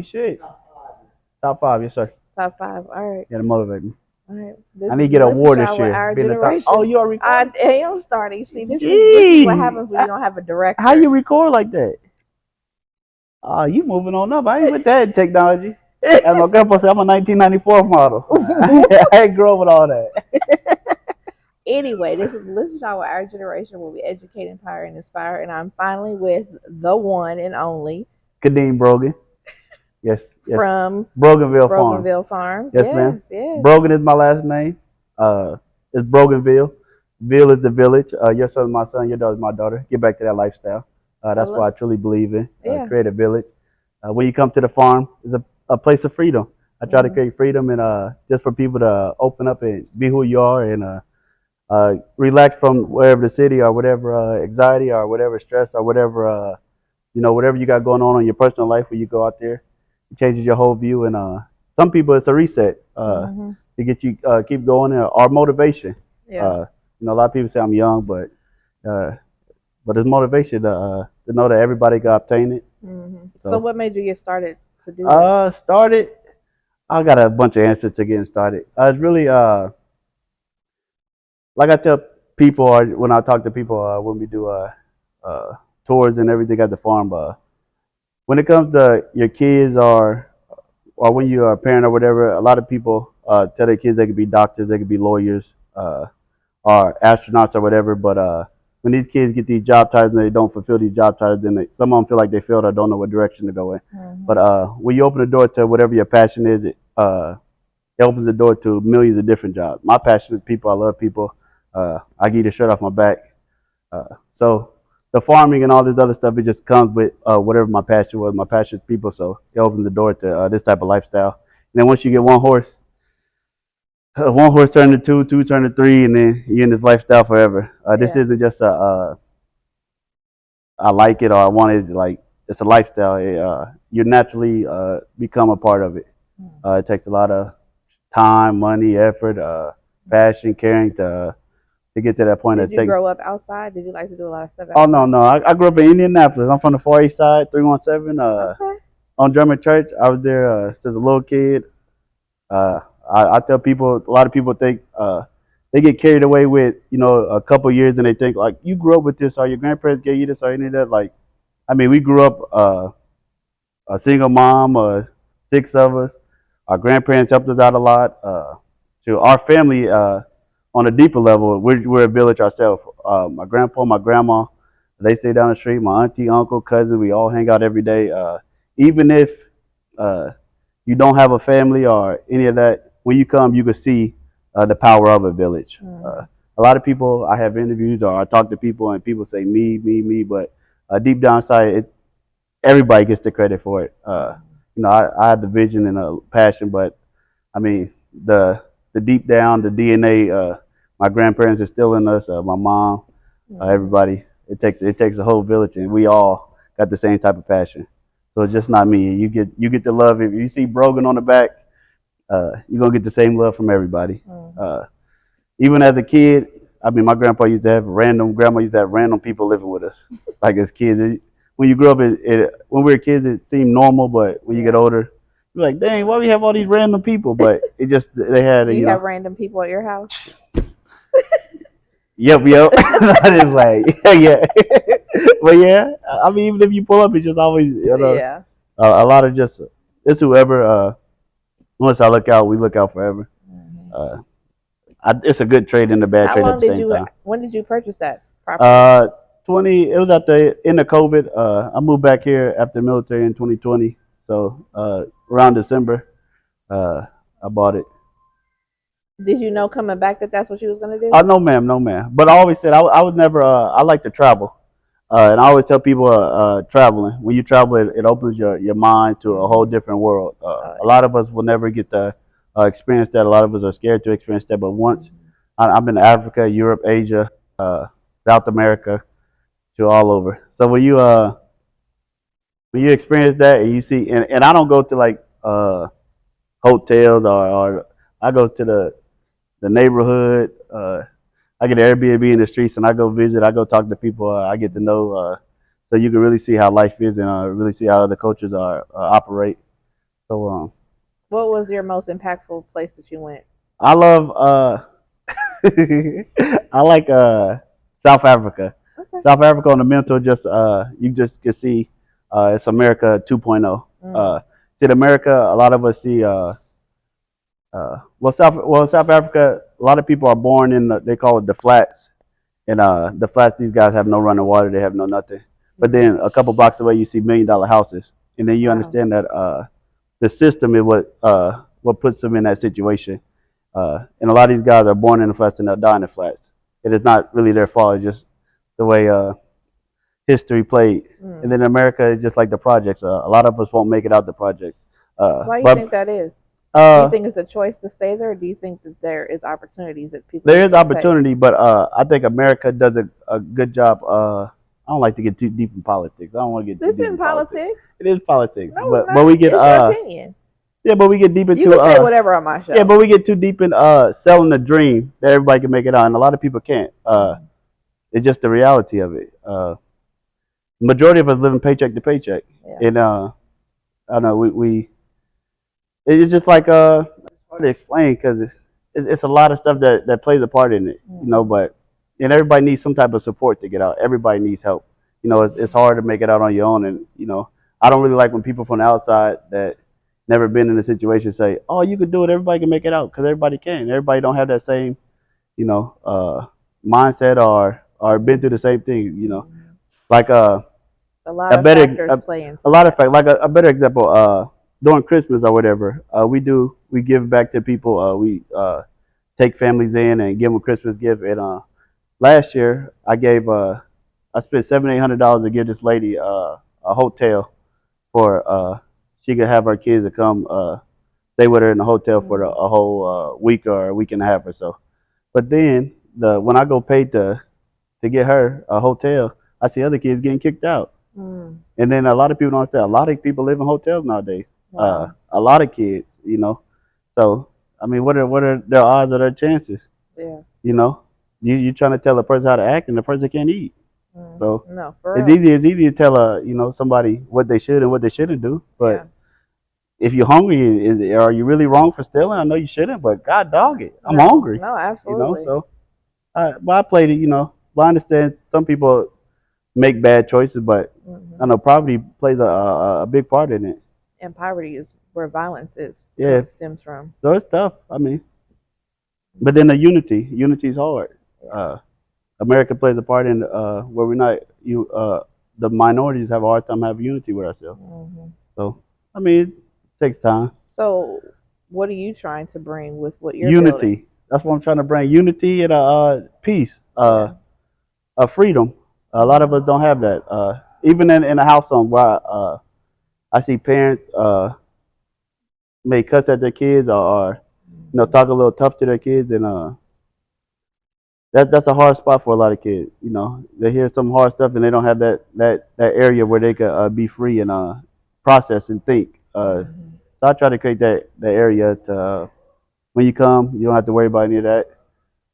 Shit. Top five, yes sir. Top five. All right. Gotta motivate me. All right. This I need to is get an this is award this our year. our Being the top. Oh, generation. you are I recording? am starting. See, this is what Gee, happens when you don't have a how director. you record like that? Oh, you moving on up. I ain't with that technology. As my grandpa said, I'm a 1994 model. I ain't grow up with all that. Anyway, this is our generation where we educate, empower, and inspire. And I'm finally with the one and only Kadeem Brogan. Yes, yes. from Broganville Farm. Broganville Farms. Yes, Yes, ma'am. yes. Brogan is my last name. It's Broganville. Ville is the village. Your son's my son. Your daughter's my daughter. Get back to that lifestyle. I That's what I truly believe in. Yeah. Create a village. When you come to the farm, it's a place of freedom. I try to create freedom and just for people to open up and be who you are and relax from wherever the city or whatever anxiety or whatever stress or whatever whatever you got going on in your personal life when you go out there. It changes your whole view and some people it's a reset to get you keep going or motivation. Yeah. A lot of people say I'm young, uh, but it's motivation to know that everybody can obtain it. So what made you get started to do that? Started. I got a bunch of answers to getting started. It's really like I tell people or when I talk to people when we do uh, tours and everything at the farm. When it comes to your kids or when you're a parent or whatever, a lot of people tell their kids they could be doctors, they could be lawyers, or astronauts or whatever. But when these kids get these job titles and they don't fulfill these job titles, then some of them feel like they failed or don't know what direction to go in. But when you open the door to whatever your passion is, it opens the door to millions of different jobs. My passion is people. I love people. I get the shirt off my back. So the farming and all this other stuff, it just comes with whatever my passion was. My passion is people, so it opens the door to this type of lifestyle. And then once you get one horse turned to two, two turned to three, and then you're in this lifestyle forever. This isn't just I like it or I want it. Like it's a lifestyle. You naturally become a part of it. It takes a lot of time, money, effort, passion, caring to get to that point. Did you grow up outside? Did you like to do a lot of stuff Oh outside? no. I grew up in Indianapolis. I'm from the Far East Side, 317. Okay. On German Church. I was there since a little kid. Uh, I tell people, a lot of people think they get carried away with, a couple years and they think like you grew up with this or your grandparents gave you this or any of that. Like, I mean, we grew up a single mom, six of us. Our grandparents helped us out a lot. To our family, on a deeper level, we're a village ourselves. My grandpa, my grandma, they stay down the street. My auntie, uncle, cousin, we all hang out every day. Even if uh, you don't have a family or any of that, when you come, you can see the power of a village. A lot of people, I have interviews or I talk to people, and people say me, but deep down inside, everybody gets the credit for it. I have the vision and a passion, but I mean, the deep down, the DNA, my grandparents is still in us. My mom, everybody. It takes a whole village, and we all got the same type of passion. So it's just not me. You get the love. If you see Brogan on the back, you're gonna get the same love from everybody. Uh, Even as a kid, I mean, my grandpa used to have grandma used to have random people living with us, like as kids. When you grow up, when we were kids, it seemed normal, but when you get older, you're like, dang, why we have all these random people? But it just they had, Do you have random people at your house? Yep. I just like, yeah, but yeah, I mean, even if you pull up, it's just always, Yeah. a lot of just it's whoever. Once I look out, we look out forever. Uh, it's a good trade and a bad How trade at long the did same you? time. When did you purchase that property? 20. It was at the end of COVID. I moved back here after the military in 2020. So around December, I bought it. Did you know coming back that that's what you was gonna do? No, ma'am, no, ma'am. But I always said I was never. I like to travel, and I always tell people traveling. When you travel, it opens your mind to a whole different world. A lot of us will never get to experience that. A lot of us are scared to experience that. But once I've been to Africa, Europe, Asia, South America, to all over. So when you experience that and you see, and I don't go to like hotels or I go to the neighborhood. I get an Airbnb in the streets and I go visit. I go talk to people. I get to know, so you can really see how life is and really see how other cultures are operate. So What was your most impactful place that you went? I love I like South Africa. Okay. South Africa on the mental just you just can see it's America 2.0. Mm. See America, a lot of us see South Africa, a lot of people are born in they call it the flats. And the flats, these guys have no running water, they have no nothing. But Mm. then a couple blocks away you see $1 million houses. And then you Wow. understand that the system is what puts them in that situation. And a lot of these guys are born in the flats and they'll die in the flats. It is not really their fault. It's just the way history played. And Mm. then America is just like the projects. A lot of us won't make it out the project. Why do you think But that is? Do you uh, think it's a choice to stay there, or do you think that there is opportunities that people there just is don't take? opportunity, but I think America does a good job. I don't like to get too deep in politics. I don't want to get too This deep in isn't politics. politics. It is politics, No, it's but not. we get It's your opinion. yeah, but we get deep You into can say whatever on my yeah, show. but we get too deep in selling the dream that everybody can make it out, and a lot of people can't. Mm. It's just the reality of it. Majority of us living paycheck to paycheck, Yeah. and I don't know we it's just like it's hard to explain because it's a lot of stuff that plays a part in it, you know. Mm. But and everybody needs some type of support to get out. Everybody needs help. You know, it's hard to make it out on your own, and you know, I don't really like when people from the outside that never been in a situation say, "Oh, you could do it. Everybody can make it out," because everybody can. Everybody don't have that same, you know, mindset or been through the same thing. You know, Mm. like A lot a of better factors play a into lot of that. fact like a better example during Christmas or whatever we give back to people we take families in and give them a Christmas gift and last year I spent $700-800 to give this lady a hotel for she could have her kids to come stay with her in the hotel for Mm. a whole week or a week and a half or so. But then when I go pay to get her a hotel, I see other kids getting kicked out. Mm. And then a lot of people don't understand. A lot of people live in hotels nowadays. Wow. A lot of kids, you know. So I mean, what are their odds or their chances? Yeah. You know, you trying to tell a person how to act, and the person can't eat. Mm. So No, for real. it's easy to tell somebody what they should and what they shouldn't do. Yeah. But if you're hungry, are you really wrong for stealing? I know you shouldn't, but God dog it, I'm No. hungry. No, You know, absolutely. so but I played it. You know, but I understand some people make bad choices, but I Hmm. know poverty plays a big part in it. And poverty is where violence is Yeah, stems from. so it's tough. I mean, but then the unity is hard. Yeah. Uh, America plays a part in where we're not the minorities have a hard time having unity with ourselves. Hmm. So I mean, it takes time. So, what are you trying to bring with what you're building? Unity. That's what I'm trying to bring. Unity and peace, Yeah. a freedom. A lot of Hmm. us don't have that. Even in a household where I see parents may cuss at their kids or talk a little tough to their kids, and that's a hard spot for a lot of kids. You know, they hear some hard stuff and they don't have that area where they could be free and process and think. Hmm. So I try to create that area to when you come, you don't have to worry about any of that.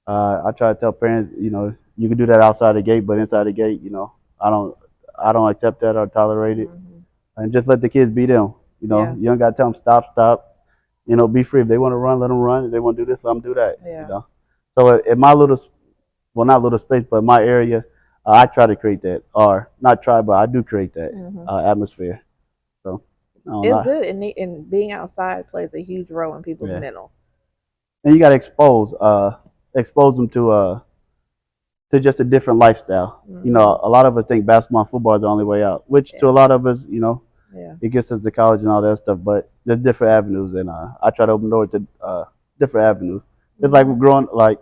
I try to tell parents, you can do that outside the gate, but inside the gate, I don't I don't accept that or tolerate it, Hmm. and just let the kids be them. Yeah. You don't got to tell them stop, stop. Be free. If they want to run, let them run. If they want to do this, let them do that. Yeah. So in my little, well, not little space, but my area, I try to create that, or not try, but I do create that Hmm. atmosphere. So I don't It's know. good, and being outside plays a huge role in people's Yeah, mental. and you got to expose them to just a different lifestyle. Hmm. A lot of us think basketball and football is the only way out, which to Yeah. a lot of us, Yeah. it gets us to college and all that stuff. But there's different avenues, and I try to open doors to different avenues. It's like we're Hmm. growing, like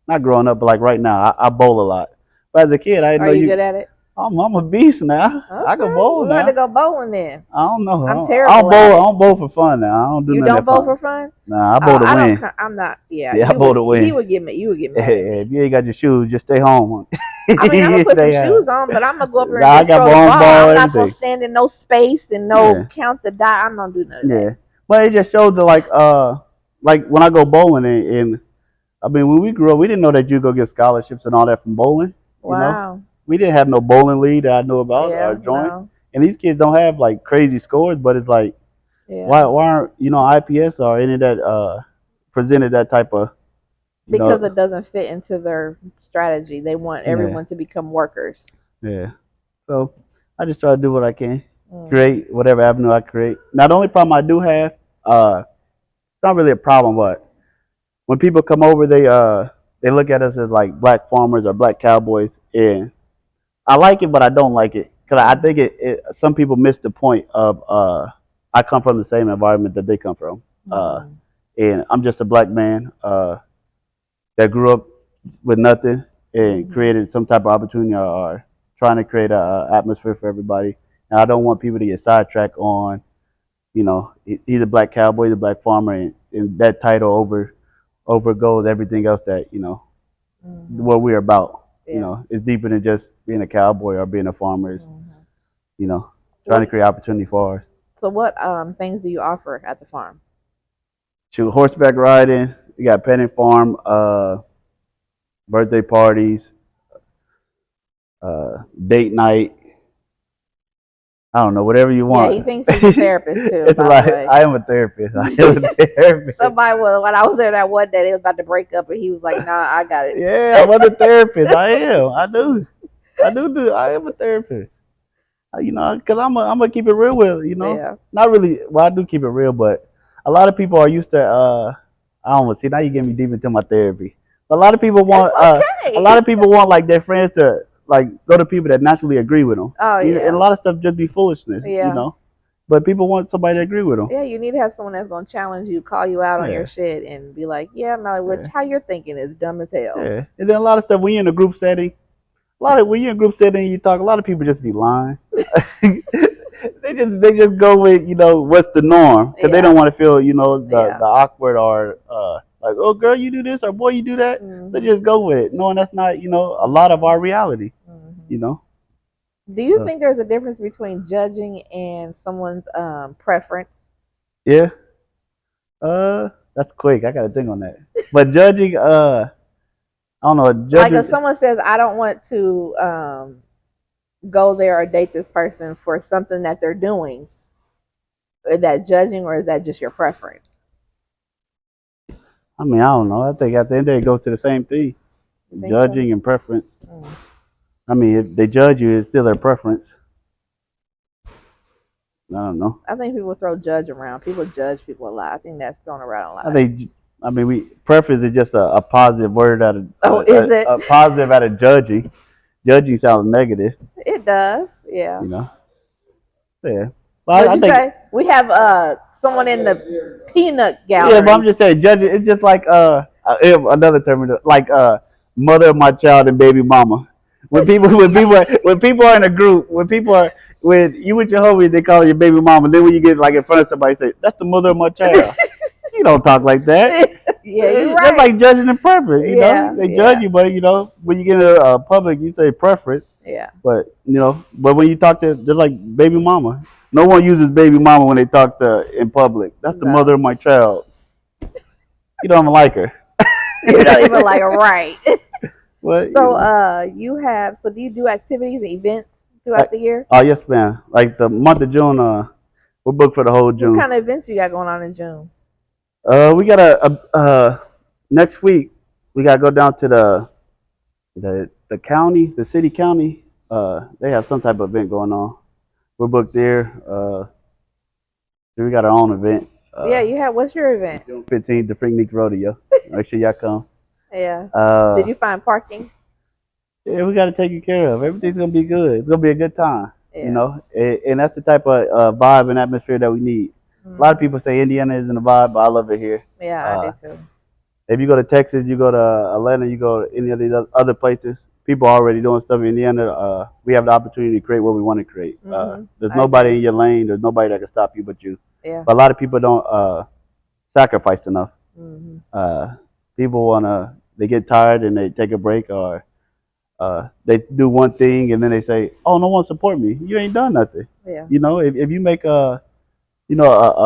not growing up, but like right now, I bowl a lot. But as a kid, I didn't Are know you you. good at it? I'm a beast now. I can Okay, bowl we're going to now. go bowling then. I don't know. I'm I'll terrible at bowl. I it. don't bowl for fun now. I don't do You none of don't that bowl fun. for fun? Nah, I bowl to I don't. win. I'm not. Yeah, Yeah, I you bowl would. to He win. would get me. You would get mad at If me. you ain't got your shoes, just stay home. I mean, I'm gonna put some Stay shoes on, but I'm gonna go up there Nah, and I just got throw my the own ball. ball, I'm not gonna everything. stand in no space and no Yeah, count the die. I'm gonna do none of that. yeah. But it just shows that like when I go bowling and I mean when we grew up, we didn't know that you go get scholarships and all that from bowling. Wow. We didn't have no bowling league that I knew about or Yeah. joined. No. And these kids don't have like crazy scores, but it's like Yeah. Why aren't IPS or any of that presented that type of you Because know it doesn't fit into their strategy. They want yeah everyone to become workers. yeah. So I just try to do what I can, Hmm. create whatever avenue I create. Now the only problem I do have, it's not really a problem, but when people come over, they look at us as like black farmers or black cowboys, and I like it, but I don't like it because I think some people miss the point of I come from the same environment that they come from, Hmm. and I'm just a black man that grew up with nothing and Hmm. created some type of opportunity or trying to create a atmosphere for everybody. And I don't want people to get sidetracked on, he's a black cowboy, he's a black farmer, and that title overgoes everything else that Hmm. what we're about. Yeah. It's deeper than just being a cowboy or being a farmer. It's, Hmm. you know, trying to What? create opportunity for us. So what things do you offer at the farm? Shoot, horseback riding. We got penny farm, birthday parties, date night. I don't know, whatever you Yeah, want. he thinks he's a therapist too. It's a By the lot. way, I am a therapist. I am a therapist. somebody was when I was there that one day, they was about to break up, and he was like, "Nah, I got it." Yeah, I'm a therapist. I am. I do. I do. I am a therapist. Because I'm gonna keep it real with Yeah, not really. Well, I do keep it real, but a lot of people are used to. I don't know. See, now you get me deep into my therapy. A lot of people it's want. A lot okay. of people want like their friends to like go to people that naturally agree with them. Oh And a yeah, lot of stuff just be foolishness. yeah, But people want somebody to agree with them. yeah. You need to have someone that's gonna challenge you, call you out on your Yeah, shit, and be like, "Yeah, no, which yeah, how you're thinking is dumb as hell." yeah. And then a lot of stuff when you're in a group setting. When you're in a group setting, you talk. A lot of people just be lying. They just go with what's the norm because they don't Yeah, want to feel the yeah. awkward or like, oh girl, you do this or boy, you do that. So they Hmm. just go with it, knowing that's not a lot of our reality. Hmm. You know. Do you Uh, think there's a difference between judging and someone's preference? yeah. That's quick. I gotta think on that. But judging, I don't know. Like if Judging. someone says, "I don't want to go there or date this person for something that they're doing," is that judging or is that just your preference? I mean, I don't know. I think at the end of the day, it goes to the same thing: You think so? judging and preference. Mm. I mean, if they judge you, it's still their preference. I don't know. I think people throw judge around. People judge people a lot. I think that's thrown around a I lot. think, I mean, we preference is just a positive word out of Oh, is it? a positive out of judging. Judging sounds negative, It does. Yeah. you know. Yeah, but What'd I you think say? We have someone in the peanut yeah, but I'm gallery. just saying judging. It's just like another term like mother of my child and baby mama. When people are in a group, when you with your homies, they call you baby mama. Then when you get like in front of somebody, say that's the mother of my child. You don't talk like that. Yeah, you're That's right. like judging in preference, Yeah, They judge yeah, you, but when you get in a public, you say preference. yeah. But when you talk to just like baby mama, no one uses baby mama when they talk to in public. That's the mother No, of my child. You don't even like her. you don't even like it, right. Well, So, you have. So, do you do activities and events throughout like, the year? oh yes, man. Like the month of June, we're booked for the whole What June. kind of events you got going on in June? We got next week. We got to go down to the county, the city county. They have some type of event going on. We're booked there. We got our own event. Yeah, you have. What's your event? June 15th, the Freaknik Rodeo. Make sure y'all come. Yeah. Did Uh, you find parking? yeah, we got to take it care of. Everything's gonna be good. It's gonna be a good time. Yeah. And that's the type of vibe and atmosphere that we need. A lot of Hmm. people say Indiana isn't a vibe, but I love it here. Yeah, I Uh, do too. if you go to Texas, you go to Atlanta, you go to any of these other places, people are already doing stuff in Indiana. We have the opportunity to create what we want to create. There's I nobody agree. in your lane. There's nobody that can stop you but you. Yeah. But a lot of people don't sacrifice enough. Hmm. Uh, People wanna they get tired and they take a break or they do one thing and then they say, "Oh, no one support me." You ain't done nothing. Yeah. If you make a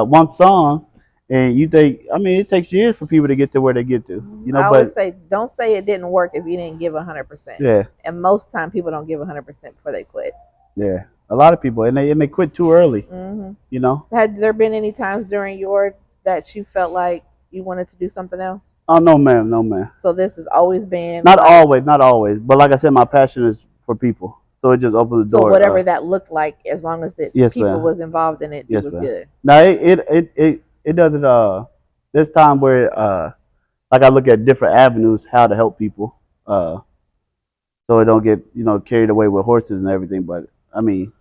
one song and you think, I mean, it takes years for people to get to where they get to. I always But say, don't say it didn't work if you didn't give 100%. yeah, And most time, people don't give 100% before they quit. yeah. A lot of people, and they quit too early. Hmm. You know. Had there been any times during your that you felt like you wanted to do something else? Oh no, ma'am, no, ma'am. So this has always been Not like, always, not always. But like I said, my passion is for people, so it just opens the so door. whatever that looked like, as long as it Yes, people ma'am. was involved in it, it Yes, was ma'am. good. Now it doesn't. There's time where like I look at different avenues how to help people. So it don't get carried away with horses and everything. But I mean,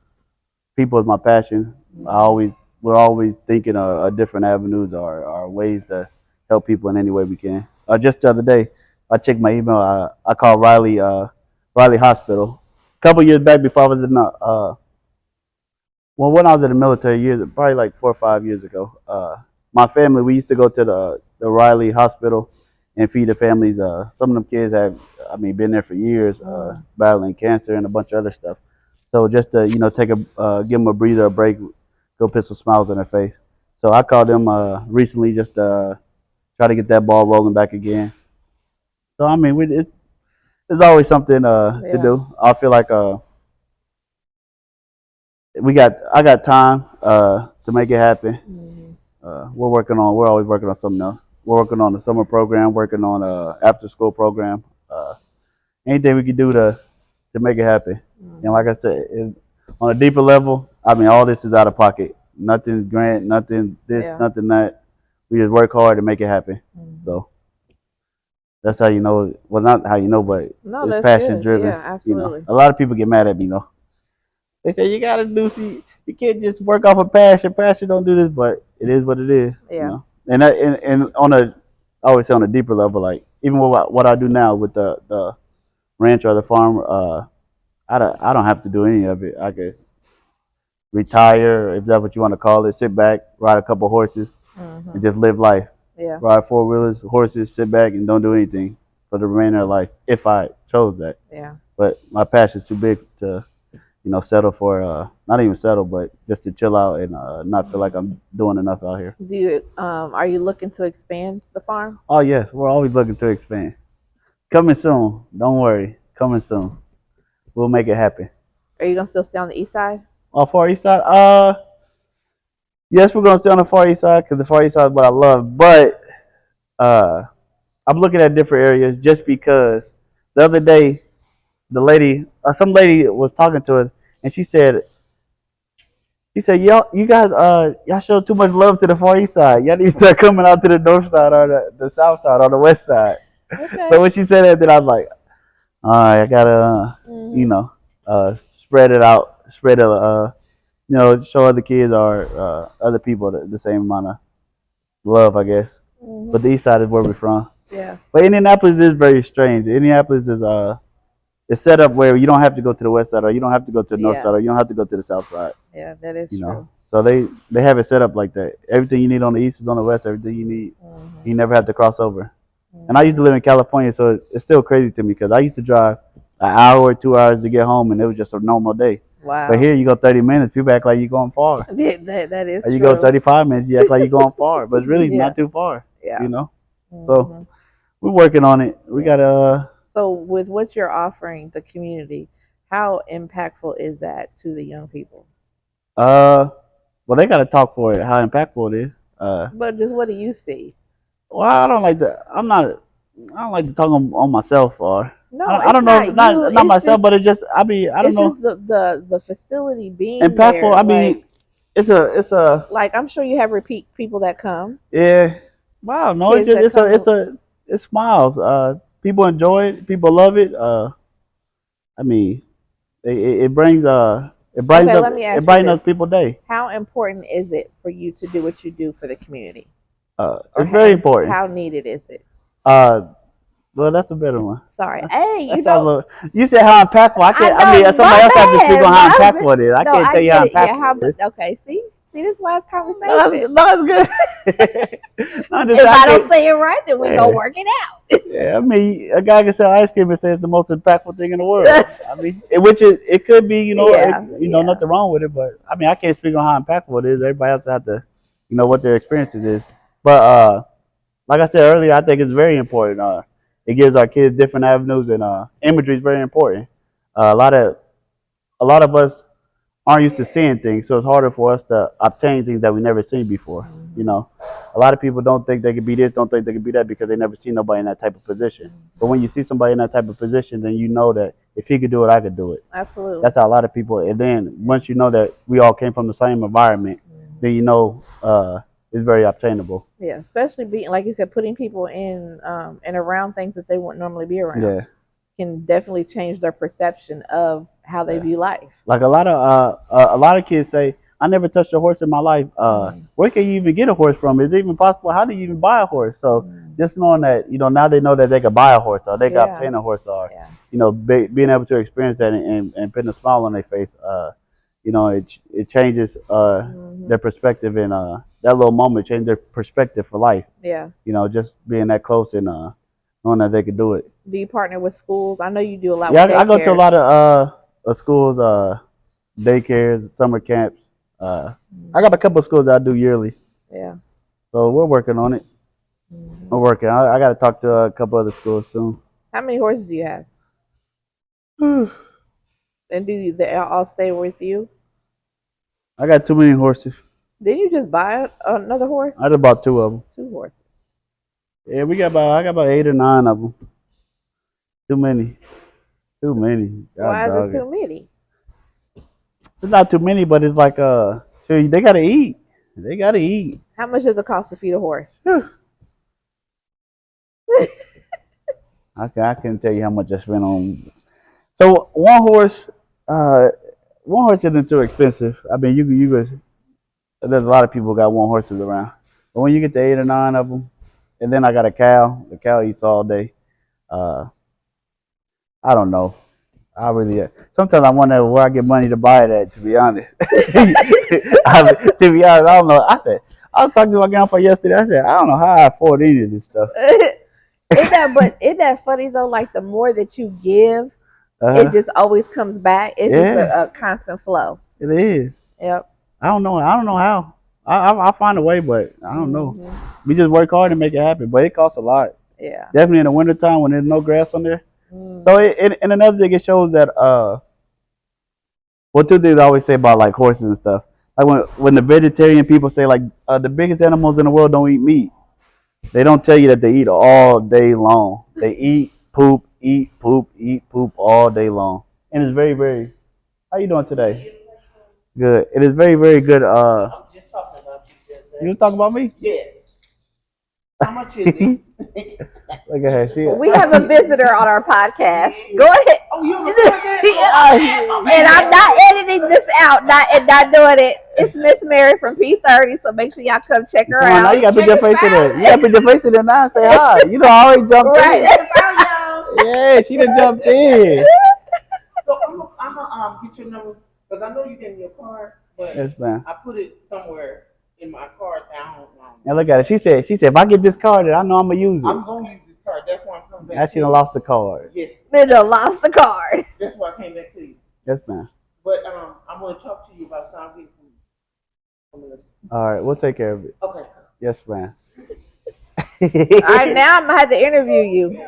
people is my passion. I Hmm. always we're always thinking of different avenues or ways to help people in any way we can. Just the other day, I checked my email. I called Riley Hospital a couple years back before I was in the well, when I was in the military years, probably like 4 or 5 years ago. My family, we used to go to the Riley Hospital and feed the families. Some of them kids have, I mean, been there for years, Mm. battling cancer and a bunch of other stuff. So just to take give them a breather, a break, go put some smiles on their face. So I called them recently just to try to get that ball rolling back again. So I mean, it's always something to Yeah. do. I feel like I got time to make it happen. Hmm. We're always working on something else. We're working on the summer program, working on after school program. Anything we can do to make it happen. And like Hmm. I said, on a deeper level, I mean, all this is out of pocket. Nothing's grant, nothing this, Yeah. nothing that. We just work hard to make it happen. Hmm. So that's how you know. Well, not how you know, but No, it's that's passion good. driven. Yeah, absolutely. A lot of people get mad at me though. They say you gotta do. See, you can't just work off of passion. Passion don't do this, but it is what it is. Yeah. And on I always say on a deeper level, like even with what I do now with the ranch or the farm, I don't have to do any of it. I could retire, if that's what you want to call it, sit back, ride a couple horses, and Hmm. just live life. Yeah. Ride four wheelers, horses, sit back, and don't do anything for the remainder of life if I chose that. Yeah. But my passion's too big to settle for not even settle, but just to chill out and not feel like I'm doing enough out here. Do you are you looking to expand the farm? Oh yes, we're always looking to expand. Coming soon. Don't worry. Coming soon. We'll make it happen. Are you gonna still stay on the east side? Far east side. Yes, we're gonna stay on the far east side because the far east side is what I love. But uh, I'm looking at different areas just because the other day some lady was talking to us, and she said, y'all, you guys, y'all show too much love to the far east side. Y'all need to start coming out to the north side or the south side or the west side. Okay. So when she said that, then I was like, all right, I gotta, Hmm. spread it out, spread it, show other kids or other people the same amount of love, I guess. But Hmm. the east side is where we're from. Yeah. But Indianapolis is very strange. Indianapolis is it's set up where you don't have to go to the west side or you don't have to go to the north Yeah. side or you don't have to go to the south side. Yeah. That is true. So they have it set up like that. Everything you need on the east is on the west. Everything you need, Hmm. you never have to cross over. And I used to Hmm. live in California, so it's still crazy to me because I used to drive an hour or 2 hours to get home, and it was just a normal day. But Wow. here you go 30 minutes, people act like you're going far. That is Or you go true. 35 minutes, you act like you're going far, but it's really Yeah. not too far, Yeah. you know. So Hmm. we're working on it. We Yeah. gotta. So with what you're offering the community, how impactful is that to the young people? Well, they gotta talk for it. How impactful it is. But just what do you see? Well, I don't like to. I don't like to talk on myself or. No, I it's don't know not if you. not myself, but it just. I mean, I don't It's know. just the facility being Impactful. there. I mean, it's a Like I'm sure you have repeat people that come, yeah. Well, I don't know. kids that come. It smiles. People enjoy it. People love it. I mean, it brings Okay, let me it ask you brightens this: up people's day. how important is it for you to do what you do for the community, It's very and important. how needed is it? Uh, well, that's a better one. Sorry, hey, That sounds a little. You said how impactful. I I can't. I mean, know somebody else has to speak on how my bad. impactful it is. I No, can't I tell you get how it. Yeah, impactful how? it is. Okay, see, this is why it's No, conversation. it's good. I'm just If I don't asking. say it right, then we gonna Yeah, work it out. yeah. I mean, a guy can sell ice cream and say it's the most impactful thing in the world. I mean, it could be. Yeah, yeah. Nothing wrong with it. But I mean, I can't speak on how impactful it is. Everybody else have to, what their experiences is. But like I said earlier, I think it's very important. It gives our kids different avenues, and imagery is very important. A lot of us aren't used to seeing things, so it's harder for us to obtain things that we never seen before. You Mm-hmm. know, a lot of people don't think they could be this, don't think they could be that because they never seen nobody in that type of position. But when you see somebody in that type of position, then you know that if he could do it, I could do it. Absolutely. That's how a lot of people. And then once you know that we all came from the same environment, then Mm-hmm. you know it's very obtainable. Yeah, especially being like you said, putting people in and around things that they wouldn't normally be around Yeah. can definitely change their perception of how they Yeah. view life. Like a lot of kids say, I never touched a horse in my life. Mm. Where can you even get a horse from? Is it even possible? How do you even buy a horse? So Mm. just knowing that, now they know that they could buy a horse or they got Yeah, obtain a horse or, yeah. being able to experience that and putting a smile on their face, it changes Hmm. their perspective and that little moment changed their perspective for life. Yeah. Just being that close and knowing that they could do it. Do you partner with schools? I know you do a lot Yeah, with I go to a daycares. lot of schools, daycares, summer camps. I got a Mhm. couple of schools that I do yearly, Yeah. so we're working on it. We're Hmm. working. I got to talk to a couple other schools soon. How many horses do you have? I And do they all stay with you? got too many horses. Did you just buy another horse? I just bought two of them. Two horses. Yeah, I got about 8 or 9 of them. Too many. Too many. God Why is it dog it. too many? It's not too many, but it's like sure they gotta eat. They gotta eat. How much does it cost to feed a horse? I can't tell you how much I spent on. So uh, one horse isn't too expensive. I mean, you there's a lot of people got one horses around, but when you get to 8 or 9 of them, and then I got a cow. The cow eats all day. Uh, I don't know. I really sometimes I wonder where I get money to buy it at. To be honest, to be honest, I don't know. I was talking to my grandpa yesterday. I said I don't know how I afford any of this stuff. Isn't that funny though? Like the more that you give, it Uh, just always comes back. It's just yeah, a constant flow. it is. Yep. I don't know. I don't know how. I'll find a way, but I don't know. Hmm. We just work hard and make it happen, but it costs a lot. Yeah. Definitely in the wintertime when there's no grass on there. So, Hmm. and another thing, it shows that well, two things I always say about like horses and stuff. Like when the vegetarian people say like the biggest animals in the world don't eat meat, they don't tell you that they eat all day long. They eat poop all day long, and it's very very. How you doing today? Good. It is very very good. You talking about me? How much is it? Look at her. We have a visitor on our podcast. Go ahead. Oh, you have a And I'm not editing this out, not doing it. It's Miss Mary from P30, so make sure y'all come check her Come on, now you out. gotta put your face in there. You gotta put your face in there now and say hi. You know, I always jumped Right. in. Yeah, she done jumped in. So I'm gonna get your number because I know you gave me your card, but Yes, man. I put it somewhere in my card down. And look at it. She said, if I get this card, then I know I'm gonna use I'm it. gonna use this card. That's why I'm coming back. Now she done lost the card. Yes, Then I lost the card. that's why I came back to you. Yes, man. But I'm gonna talk to you about something. All right, we'll take care of it. Okay. Yes, man. All right, now I'm gonna have to interview you.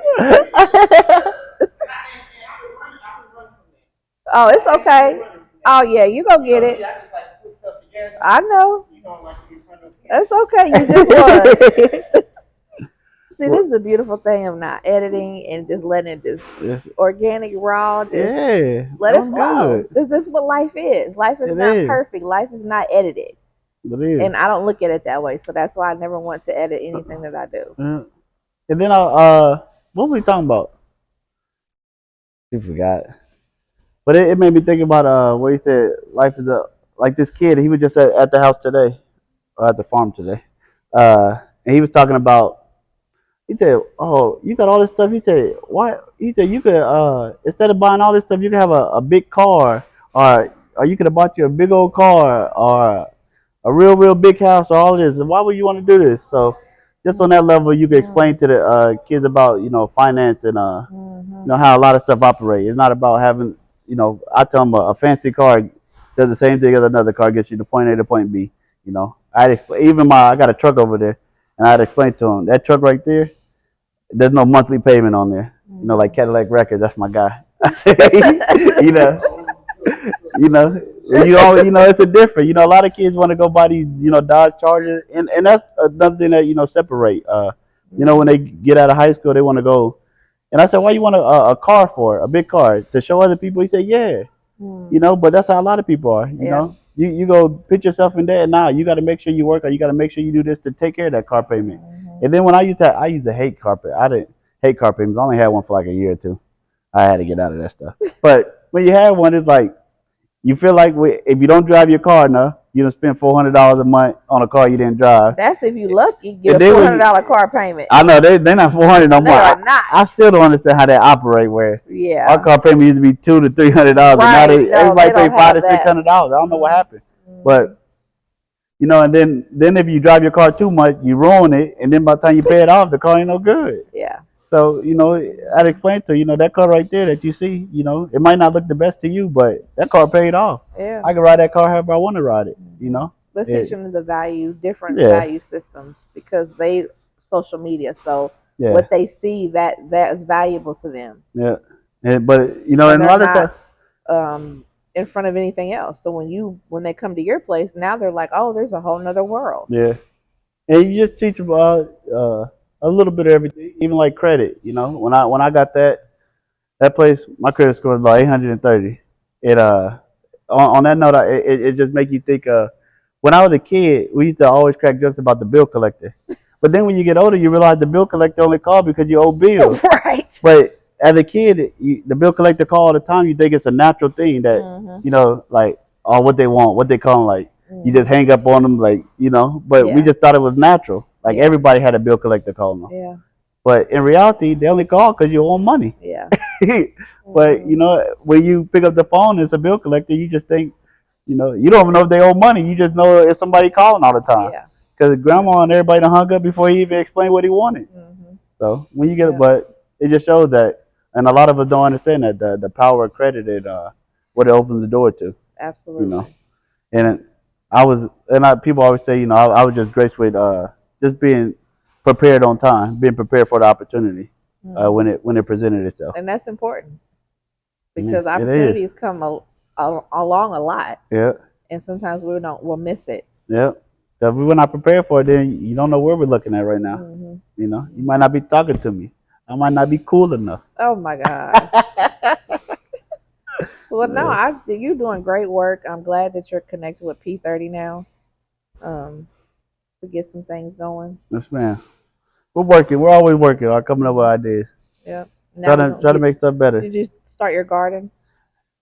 Oh, it's okay. Oh yeah, you go get it. I just like put stuff together. I know. You don't like to be turned up. That's okay. You just was. See, this is the beautiful thing of not editing and just letting it just Yes. organic, raw, just Yeah. let it I'm flow. good. This is what life is. Life is It not is. perfect. Life is not edited. It is. And I don't look at it that way. So that's why I never want to edit anything that I do. And then what were we talking about? You forgot. But it made me think about what he said. Life is like this kid. He was just at the house today, or at the farm today, and he was talking about. He said, "Oh, you got all this stuff." He said, "Why?" He said, "You could instead of buying all this stuff, you could have a big car, or you could have bought you a big old car, or a real big house, or all of this. And why would you want to do this?" So, just on that level, you could explain to the kids about finance and Mm-hmm. how a lot of stuff operates. It's not about having I tell them a fancy car does the same thing as another car, gets you to point A to point B. I'd explain, even I got a truck over there, and I'd explain to them that truck right there. There's no monthly payment on there. Like Cadillac Records, that's my guy. you know, you know, It's a different. A lot of kids want to go buy these, Dodge Chargers, and that's another thing that separate. When they get out of high school, they want to go. And I said, why you want a car for a big car to show other people? He said, yeah, but that's how a lot of people are. Yeah. You go put yourself in there, and now you got to make sure you work, or you got to make sure you do this to take care of that car payment. And then when I used to hate carpet. I didn't hate car payments. I only had one for like a year or two. I had to get out of that stuff. But when you have one, it's like you feel like if you don't drive your car enough, you don't spend $400 a month on a car you didn't drive. That's if you lucky. Get And a then $400 car payment. I know they're not 400 no They more. are not. I still don't understand how they operate. Where Yeah. our car payment used to be $200 to $300, Right. and now everybody they pay don't $500 have to that. $600. I don't know what happened, Mhm. but and then if you drive your car too much, you ruin it, and then by the time you pay it off, the car ain't no good. Yeah. So I'd explain to that car right there that you see, it might not look the best to you, but that car paid off. Yeah. I can ride that car however I want to ride it. Let's teach them the different Yeah. value systems, because they social media. So Yeah, what they see that is valuable to them. yeah. But and And a lot of they're stuff. not in front of anything else. So when they come to your place, now they're like, oh, there's a whole nother world. Yeah, and you just teach them a little bit of everything, even like credit. When I got that place, my credit score was about 830. It on that note, it just make you think. When I was a kid, we used to always crack jokes about the bill collector. But then when you get older, you realize the bill collector only called because you owe bills. Right. But as a kid, the bill collector call all the time. You think it's a natural thing that like what they want, what they call them, like you just hang up on them, like But we Yeah. just thought it was natural. Like Yeah. everybody had a bill collector calling them. Yeah. But in reality, they only call because you owe them money. Yeah. But when you pick up the phone, it's a bill collector. You just think, you don't even know if they owe money. You just know it's somebody calling all the time. Yeah. Because grandma and everybody done hung up before he even explained what he wanted. Mm-hmm. So when you get Yeah. it, but it just shows that, and a lot of us don't understand that the power of credit and what it opens the door to. Absolutely. And people always say, I was just graced with just being prepared on time, being prepared for the opportunity when it presented itself. And that's important, Yeah, because it is. opportunities come along a lot, Yeah, and sometimes we'll miss it. yeah. If we were not prepared for it, then you don't know where we're looking at right now. Mm-hmm. You might not be talking to me. I might not be cool enough. Oh my God. Well, no, you're doing great work. I'm glad that you're connected with P30 now, to get some things going. Yes, man. We're working. We're always working. We're coming up with ideas. Yeah. Now Try to make stuff better. Did you start your garden?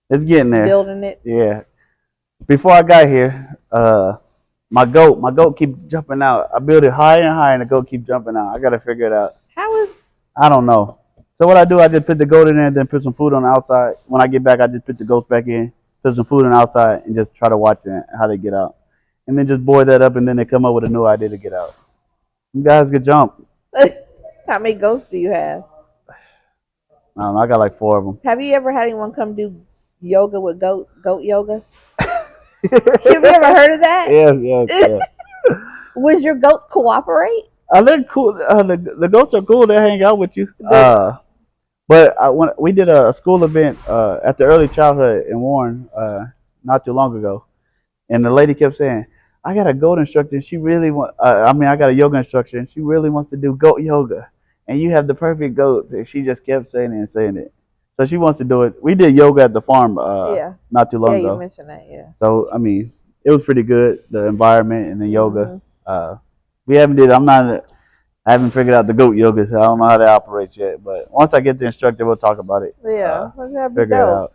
It's getting there. Building it? Yeah. Before I got here, my goat keep jumping out. I build it higher and higher, and the goat keep jumping out. I gotta figure it out. How is? I don't know. So what I do, I just put the goat in there, and then put some food on the outside. When I get back, I just put the goats back in, put some food on the outside, and just try to watch how they get out. And then just boil that up, and then they come up with a new idea to get out. You guys can jump. How many goats do you have? I don't know. I got like 4 of them. Have you ever had anyone come do yoga with goat yoga? Have you ever heard of that? Yes. Would your goats cooperate? They're cool. The goats are cool. They hang out with you. But when we did a school event at the early childhood in Warren not too long ago, and the lady kept saying, "I got a goat instructor. And she really I got a yoga instructor, and she really wants to do goat yoga. And you have the perfect goats." And she just kept saying it and saying it. So she wants to do it. We did yoga at the farm not too long ago. Yeah, you mentioned that. Yeah. So it was pretty good. The environment and the yoga. Mhm. We haven't did. I haven't figured out the goat yoga, so I don't know how that operates yet. But once I get the instructor, we'll talk about it. Yeah, that'd be Figure it dope. out.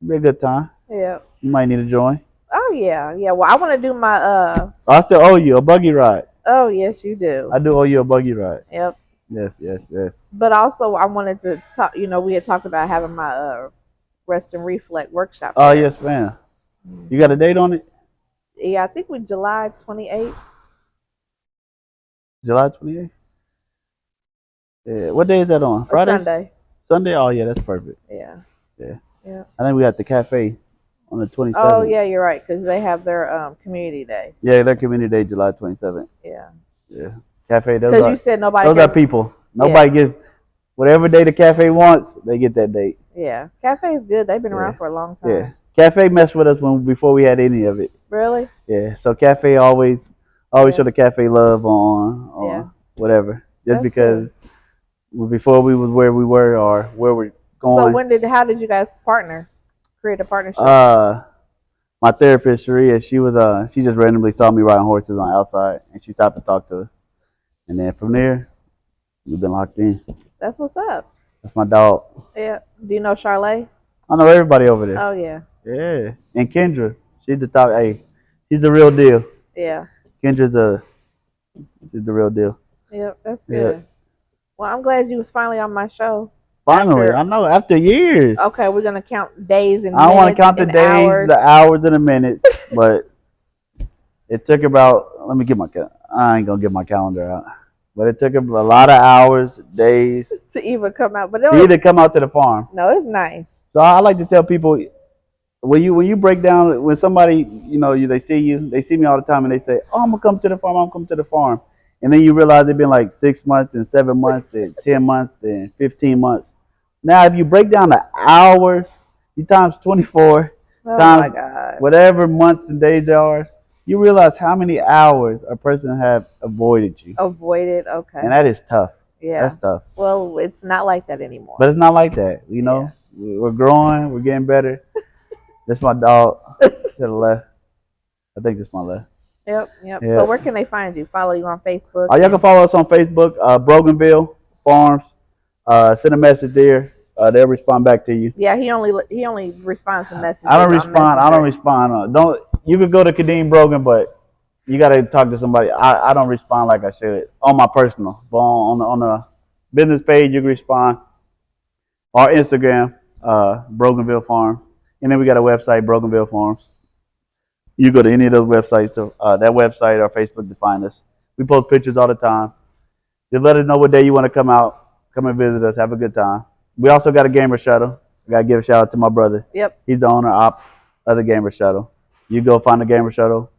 It'll be a good time. Yeah. You might need to join. Oh yeah. Well, I want to do my I still owe you a buggy ride. Oh yes, you do. I do owe you a buggy ride. Yep. Yes. But also, I wanted to talk. We had talked about having my rest and reflect workshop. Oh there. yes, ma'am. You got a date on it? Yeah, I think with July 28th. July 28th. Yeah. What day is that on? Friday. Sunday. Sunday. Oh yeah, that's perfect. Yeah. I think we got the cafe on the 27th. Oh yeah, you're right, because they have their community day. Yeah, their community day, July 27th. Yeah. Cafe. Because you said nobody. Those are people. Nobody gets whatever day the cafe wants. They get that date. Yeah, cafe is good. They've been around for a long time. Yeah. Cafe messed with us before we had any of it. Really? Yeah. So Cafe always Yeah. show the Cafe love on Yeah. whatever. Just That's because good. before we was where we were or where we're So going. how did you guys partner? Create a partnership? My therapist Sharia, she just randomly saw me riding horses on outside, and she stopped to talk to us. And then from there, we've been locked in. That's what's up. That's my dog. Yeah. Do you know Charlotte? I know everybody over there. Oh yeah. Yeah. And Kendra, she's the top. Hey, she's the real deal. Yeah. She's the real deal. Yep. That's Yeah. good. Well, I'm glad you was finally on my show. Finally, I know after years. Okay, we're gonna count days and I don't want minutes to count the and days, hours. the hours, and the minutes, but it took about. Let me get my. I ain't gonna get my calendar out, but it took a lot of hours, days to even come out. But to either come out to the farm. no, it's nice. So I like to tell people when you break down when somebody they see me all the time and they say, "Oh, I'm gonna come to the farm. I'm coming to the farm," and then you realize it's been like 6 months and 7 months and 10 months and 15 months. Now, if you break down the hours, you times 24 Oh times my God. whatever months and days there are, you realize how many hours a person have avoided you, Avoided. Okay. and that is tough. Yeah. That's tough. Well, it's not like that anymore. But it's not like that. We're growing. We're getting better. That's my dog to the left. I think this is my left. Yep. Yeah. So where can they find you? Follow you on Facebook? Y'all can follow us on Facebook, Broganville Farms. Send a message there. They'll respond back to you. Yeah, he only responds to messages. I don't respond. Don't. You could go to Kadeem Brogan, but you got to talk to somebody. I don't respond like I should on my personal. But on the business page, you can respond. Or Instagram, Broganville Farms. And then we got a website, Broganville Farms. You go to any of those websites, that website or Facebook to find us. We post pictures all the time. Just let us know what day you want to come out. Come and visit us. Have a good time. We also got a gamer shuttle. I got to give a shout out to my brother. Yep. He's the owner of the gamer shuttle. You go find the gamer shuttle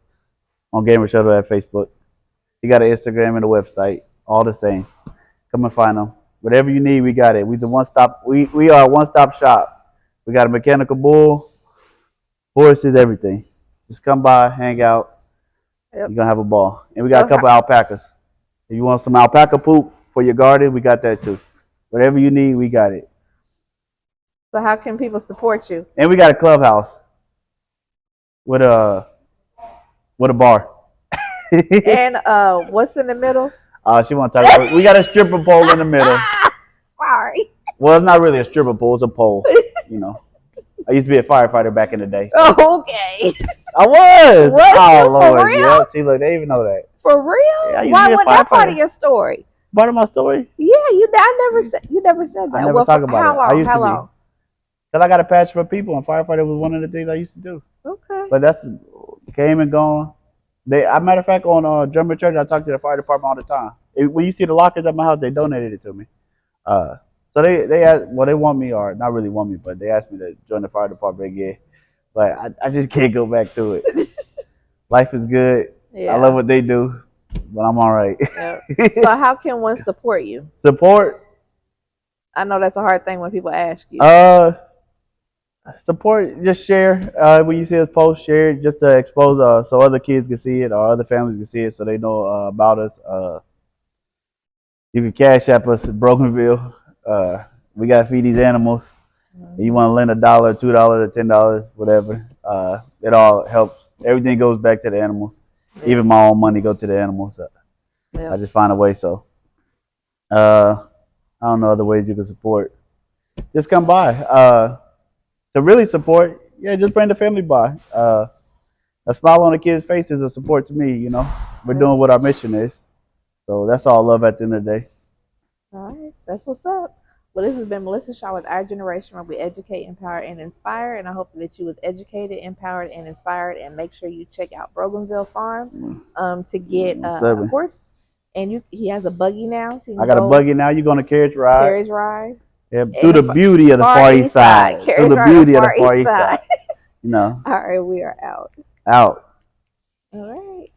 on Gamer Shuttle at Facebook. You got an Instagram and a website. All the same. Come and find them. Whatever you need, we got it. We are a one-stop shop. We got a mechanical bull, horses, everything. Just come by, hang out. Yep. You're gonna have a ball. And we got a couple alpacas. If you want some alpaca poop for your garden, we got that too. Whatever you need, we got it. So how can people support you? And we got a clubhouse with a bar. And what's in the middle? She want to talk about. We got a stripper pole in the middle. Sorry. Well, it's not really a stripper pole; it's a pole. I used to be a firefighter back in the day. Oh, okay. I was. Was oh you? Lord, For real? yeah. See, look, they even know that. For real? Yeah, Why was that part of your story? Part of my story? Yeah, you never said that. I never talk about how it. Long? I used how to long? Because I got a passion for people, and firefighter was one of the things I used to do. Okay. But that's came and gone. Matter of fact, on Drummer Church, I talk to the fire department all the time. When you see the lockers at my house, they donated it to me. So they asked, well, they want me, or not really want me, but they asked me to join the fire department again. But I just can't go back to it. Life is good. Yeah. I love what they do, but I'm all right. Yeah. So how can one support you? Support? I know that's a hard thing when people ask you. Support, just share. When you see us post, share it just to expose so other kids can see it or other families can see it so they know about us. You can cash app us at Broganville. We got to feed these animals. You want to lend $1, $2, or $10, whatever. It all helps. Everything goes back to the animals. Yeah. Even my own money goes to the animals. Yeah. I just find a way. So I don't know other ways you can support. Just come by. To really support, just bring the family by. A smile on the kids' face is a support to me. We're doing what our mission is. So that's all love at the end of the day. All right, that's what's up. Well, this has been Melissa Shaw with Our Generation, where we educate, empower, and inspire. And I hope that you was educated, empowered, and inspired. And make sure you check out Broganville Farm to get a horse. And he has a buggy now. So I got a buggy now. You're going to carriage ride. Carriage ride. Yeah, through the beauty of the Far East Side. Through the beauty of the Far East Side. All right, we are out. Out. All right.